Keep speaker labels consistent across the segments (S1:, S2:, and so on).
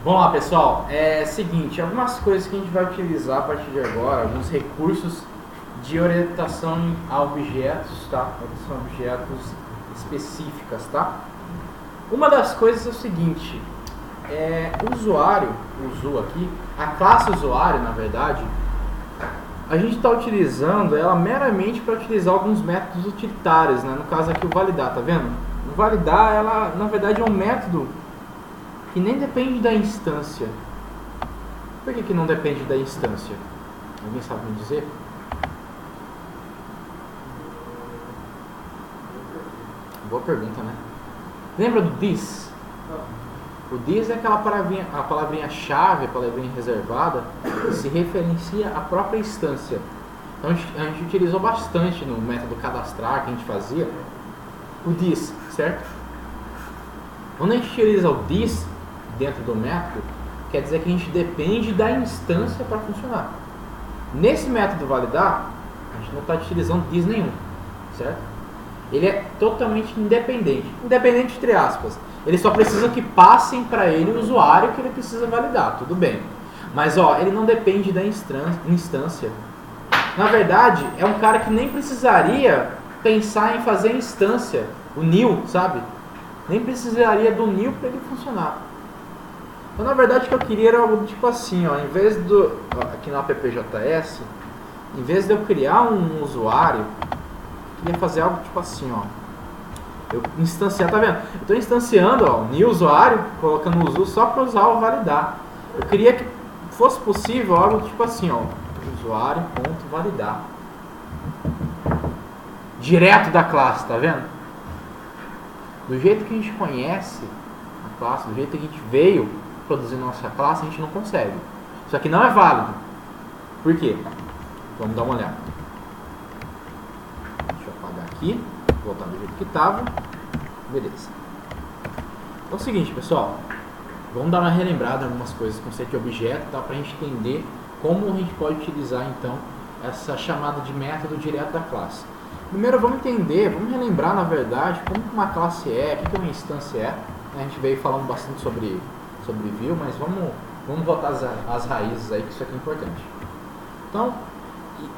S1: Vamos lá, pessoal. É seguinte, algumas coisas que a gente vai utilizar a partir de agora, alguns recursos de orientação a objetos, tá? São objetos específicas, tá? Uma das coisas é o seguinte, o usuário, aqui, a classe usuário, na verdade, a gente está utilizando ela meramente para utilizar alguns métodos utilitários, né? No caso aqui o validar, tá vendo? O validar, ela, na verdade, é um método que nem depende da instância. Por que não depende da instância? Alguém sabe me dizer? Boa pergunta, né? Lembra do this? O this é aquela palavrinha, a palavrinha-chave, a palavrinha reservada, que se referencia à própria instância. Então a gente utilizou bastante no método cadastrar que a gente fazia o this, certo? Quando a gente utiliza o this dentro do método, quer dizer que a gente depende da instância para funcionar. Nesse método validar, a gente não está utilizando this nenhum, certo? Ele é totalmente independente, independente entre aspas. Ele só precisa que passem para ele o usuário que ele precisa validar, tudo bem. Mas ele não depende da instância. Na verdade, é um cara que nem precisaria pensar em fazer instância, o new, sabe? Nem precisaria do new para ele funcionar. Então, na verdade, o que eu queria era algo tipo assim, em vez do, aqui no appjs, em vez de eu criar um usuário, eu queria fazer algo tipo assim, eu instanciar, tá vendo? Eu estou instanciando o new usuário, colocando o usuário só para usar o validar. Eu queria que fosse possível algo tipo assim, usuário.validar. Direto da classe, tá vendo? Do jeito que a gente conhece a classe, do jeito que a gente veio produzindo nossa classe, a gente não consegue. Isso aqui não é válido. Por quê? Vamos dar uma olhada. Deixa eu apagar aqui, voltar do jeito que estava. Beleza. Então é o seguinte, pessoal. Vamos dar uma relembrada em algumas coisas, conceito de objeto, tá? Para a gente entender como a gente pode utilizar então essa chamada de método direto da classe. Primeiro vamos entender, vamos relembrar na verdade como uma classe é, o que uma instância é. A gente veio falando bastante sobre view, mas vamos voltar às raízes aí, que isso aqui é importante. Então,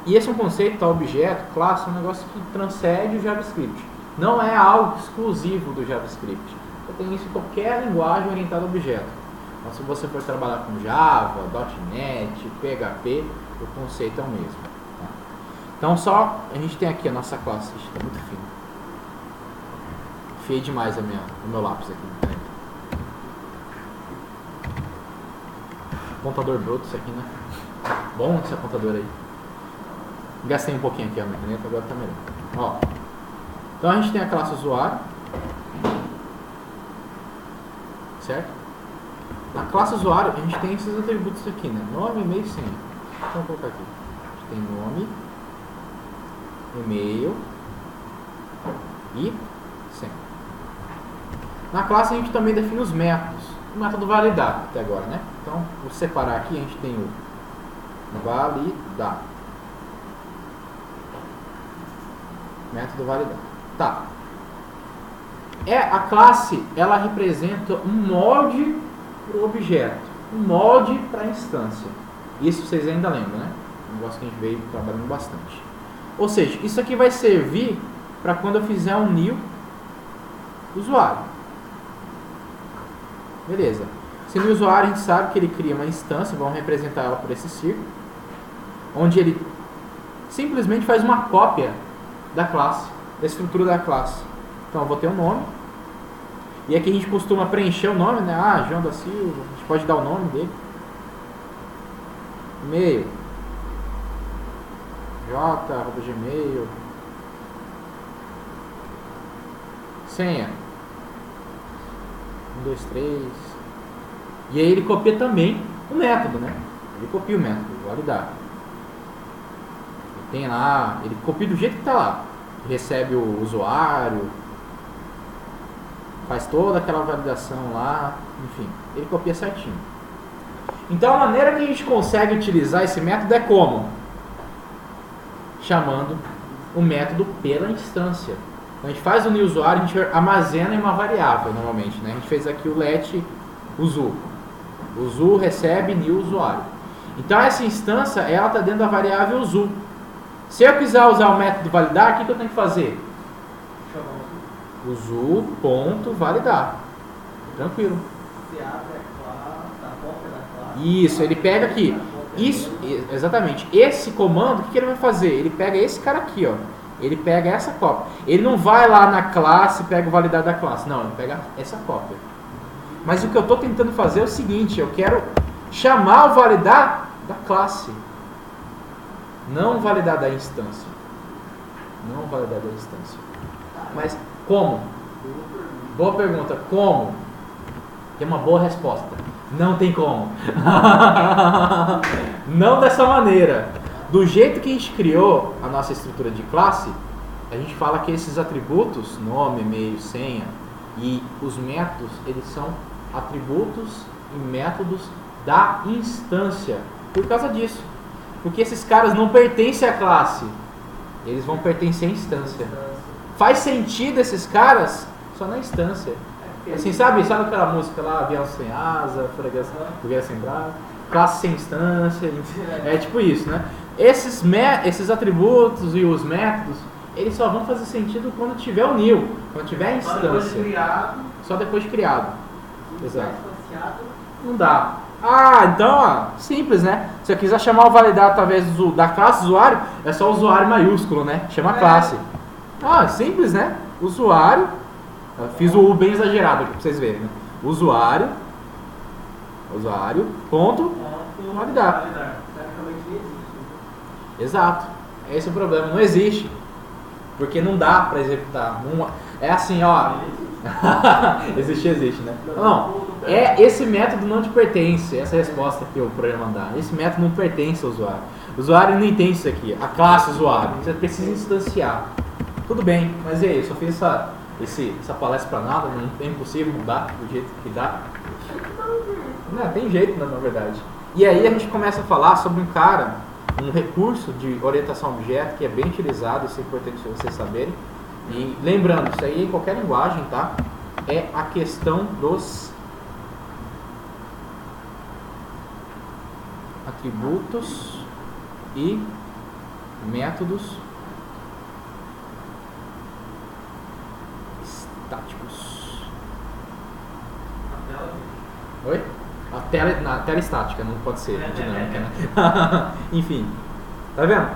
S1: e esse é um conceito, tá? Objeto, classe, é um negócio que transcende o JavaScript. Não é algo exclusivo do JavaScript. Você tem isso em qualquer linguagem orientada a objeto. Então, se você for trabalhar com Java, .NET, PHP, o conceito é o mesmo. Tá? Então, a gente tem aqui a nossa classe. Está muito fino. Feio demais o meu lápis aqui. Apontador bruto isso aqui, né? Bom esse apontador aí. Gastei um pouquinho aqui a minha caneta, agora tá melhor. Então a gente tem a classe usuário, certo? Na classe usuário a gente tem esses atributos aqui, né? Nome, e-mail e senha. Então vou colocar aqui. A gente tem nome, e-mail e senha. Na classe a gente também define os métodos. O método validar até agora, né? Então, vou separar aqui, a gente tem o validar. Método validar. Tá. A classe, ela representa um molde para o objeto, um molde para a instância. Isso vocês ainda lembram, né? Um negócio que a gente veio trabalhando bastante. Ou seja, isso aqui vai servir para quando eu fizer um new usuário. Beleza. Se no usuário a gente sabe que ele cria uma instância, vamos representar ela por esse círculo, onde ele simplesmente faz uma cópia da classe, da estrutura da classe. Então eu vou ter um nome, e aqui a gente costuma preencher o nome, né? João da Silva, a gente pode dar o nome dele. E-mail, j@gmail. Senha, 1, 2, 3. E aí ele copia também o método, né? Ele copia o método, validar. Ele tem lá, ele copia do jeito que está lá. Recebe o usuário, faz toda aquela validação lá, enfim, ele copia certinho. Então a maneira que a gente consegue utilizar esse método é como? Chamando o método pela instância. Então, a gente faz o new usuário, a gente armazena em uma variável normalmente, né? A gente fez aqui o let usu.
S2: Usu recebe new usuário. Então essa instância, ela está dentro da variável usu. Se eu quiser usar o método validar, o que eu tenho que fazer? Usu.validar. Tranquilo. Isso, ele pega aqui. Isso, exatamente. Esse comando, o que ele vai fazer? Ele pega esse cara aqui, ó. Ele pega essa cópia. Ele não vai lá na classe e pega o validar da classe. Não, ele pega essa cópia. Mas o que eu estou tentando fazer é o seguinte: eu quero chamar o validar da classe, não validar da instância. Não validar da instância. Mas como? Boa pergunta. Como? Tem uma boa resposta. Não tem como. Não dessa maneira. Do jeito que a gente criou a nossa estrutura de classe, a gente fala que esses atributos, nome, e-mail, senha e os métodos, eles são atributos e métodos da instância. Por causa disso. Porque esses caras não pertencem à classe. Eles vão pertencer à instância. Faz sentido esses caras só na instância. Assim, sabe aquela música lá, avião sem asa, fogueira sem braço, classe sem instância, é tipo isso, né? Esses atributos e os métodos, eles só vão fazer sentido quando tiver o new, quando tiver a instância. Só depois de criado. Exato. Não dá. Ah, então, ó, simples, né? Se eu quiser chamar o validar através da classe usuário, é só usuário maiúsculo, né? Chama a classe. Ah, simples, né? Usuário. Eu fiz o U bem exagerado aqui pra vocês verem, né? Usuário, ponto, validar. Exato. Esse é o problema. Não existe. Porque não dá pra executar. É assim, ó. existe, né? Não. Esse método não te pertence. Essa é a resposta que o programa dá. Esse método não pertence ao usuário. O usuário não entende isso aqui. A classe usuário. Você precisa instanciar. Tudo bem, mas e aí? Eu só fiz essa palestra pra nada, não é impossível mudar do jeito que dá. Não, tem jeito, na verdade. E aí a gente começa a falar sobre um recurso de orientação a objeto que é bem utilizado, isso é importante vocês saberem. E lembrando, isso aí em qualquer linguagem, tá? É a questão dos atributos e métodos estáticos. Oi? Na tela estática, não pode ser dinâmica, né? Enfim, tá vendo?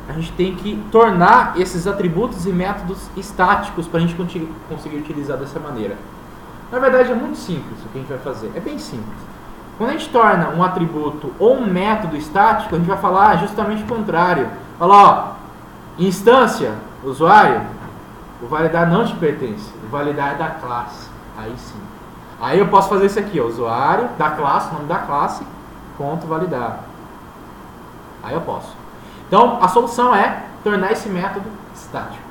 S2: A gente tem que tornar esses atributos e métodos estáticos para a gente conseguir utilizar dessa maneira. Na verdade é muito simples o que a gente vai fazer, é bem simples. Quando a gente torna um atributo ou um método estático, a gente vai falar justamente o contrário. Olha lá, ó, instância, usuário, o validar não te pertence, o validar é da classe, aí sim. Aí eu posso fazer isso aqui, ó, usuário da classe, nome da classe, ponto validar. Aí eu posso. Então a solução é tornar esse método estático.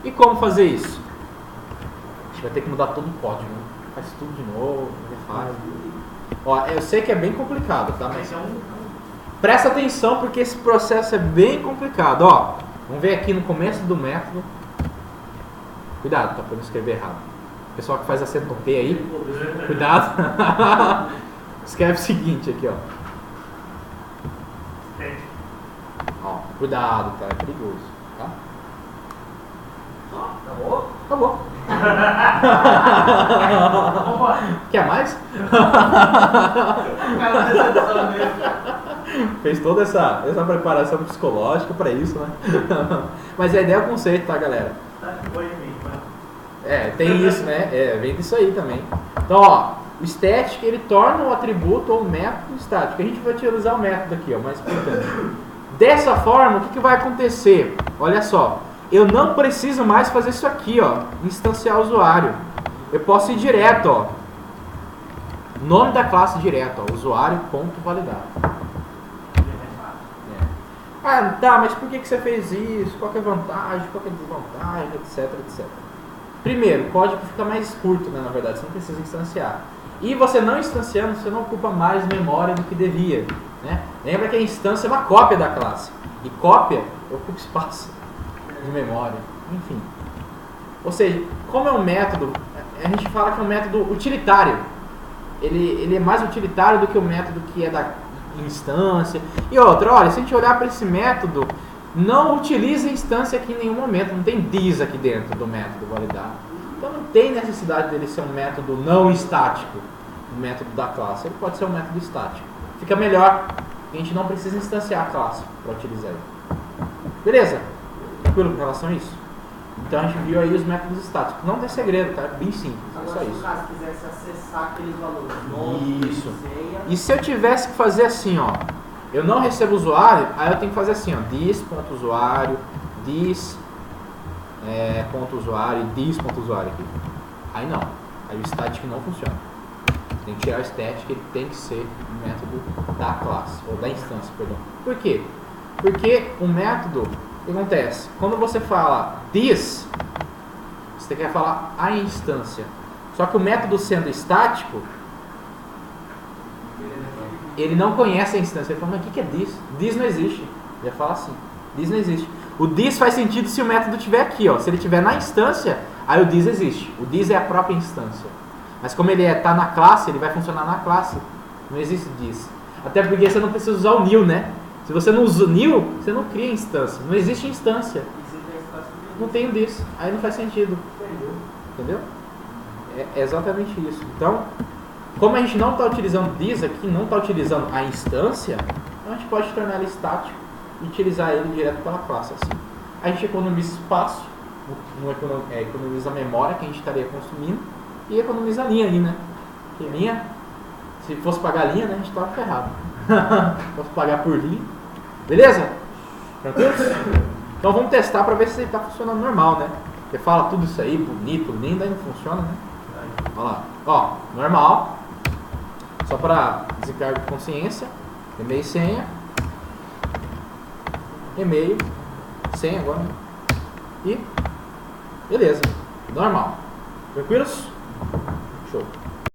S2: E como fazer isso? A gente vai ter que mudar todo o código, né? Faz tudo de novo, refaz. Ó, eu sei que é bem complicado, tá? Mas presta atenção porque esse processo é bem complicado. Ó, vamos ver aqui no começo do método. Cuidado, tá? Pra não escrever errado. O pessoal que faz acento P aí, cuidado. Escreve o seguinte aqui, ó. Ó, cuidado, tá? É perigoso, tá? Acabou. Quer mais? Fez toda essa preparação psicológica pra isso, né? Mas a ideia é o conceito, tá, galera? Tem isso, né? Vem disso aí também. Então, ó, o static, ele torna o atributo ou o método estático. A gente vai utilizar o método aqui, ó, mais importante. Dessa forma, o que vai acontecer? Olha só, eu não preciso mais fazer isso aqui, ó, instanciar o usuário. Eu posso ir direto, ó, nome da classe direto, ó, usuário.validar. Ah, tá, mas por que você fez isso? Qual que é a vantagem, qual que é a desvantagem, etc. Primeiro, o código fica mais curto, né, na verdade, você não precisa instanciar. E você não instanciando, você não ocupa mais memória do que devia, né? Lembra que a instância é uma cópia da classe. E cópia ocupa espaço de memória, enfim. Ou seja, como é um método, a gente fala que é um método utilitário.
S1: ele é mais utilitário do que o método que é da instância. E outra, olha, se a gente olhar para esse método, não utiliza a instância aqui em nenhum momento, não tem this aqui dentro do método validar. Então não tem necessidade dele ser um método não estático, o método da classe. Ele pode ser um método estático. Fica melhor, a gente não precisa instanciar a classe para utilizar ele. Beleza? Tranquilo com relação a isso? Então a gente viu aí os métodos estáticos. Não tem segredo, tá? Bem simples.
S3: Agora,
S1: é só
S3: se
S1: isso.
S3: o caso quisesse acessar aqueles valores, nome,
S1: Isso.
S3: senha,
S1: E se eu tivesse que fazer assim, ó, eu não recebo usuário, aí eu tenho que fazer assim, ó, this.usuário, this ponto usuário e this.usuário aqui. Aí não, aí o static não funciona. Tem que tirar o static, ele tem que ser o método da classe, ou da instância, perdão. Por quê? Porque o método, o que acontece? Quando você fala this, você quer falar a instância. Só que o método sendo estático, ele não conhece a instância. Ele fala, mas o que é this? This não existe. Ele vai falar assim, this não existe. O this faz sentido se o método estiver aqui, ó. Se ele estiver na instância, aí o this existe. O this é a própria instância. Mas como ele está na classe, ele vai funcionar na classe. Não existe this. Até porque você não precisa usar o new, né? Se você não usa o new, você não cria instância. Não existe instância. Não tem o this. Aí não faz sentido. Entendeu? É exatamente isso. Então, como a gente não está utilizando this aqui, não está utilizando a instância, então a gente pode tornar ele estático e utilizar ele direto pela classe assim. A gente economiza espaço, economiza a memória que a gente estaria consumindo e economiza a linha aí, né? Porque linha, se fosse pagar linha, né, a gente estava ferrado. Posso pagar por linha. Beleza? Tranquilo? Então vamos testar para ver se ele está funcionando normal, né? Você fala tudo isso aí, bonito, lindo, aí não funciona, né? Olha lá. Ó, normal. Só para desencargo de consciência. E-mail e senha. E-mail. Senha agora. E beleza. Normal. Tranquilos? Show.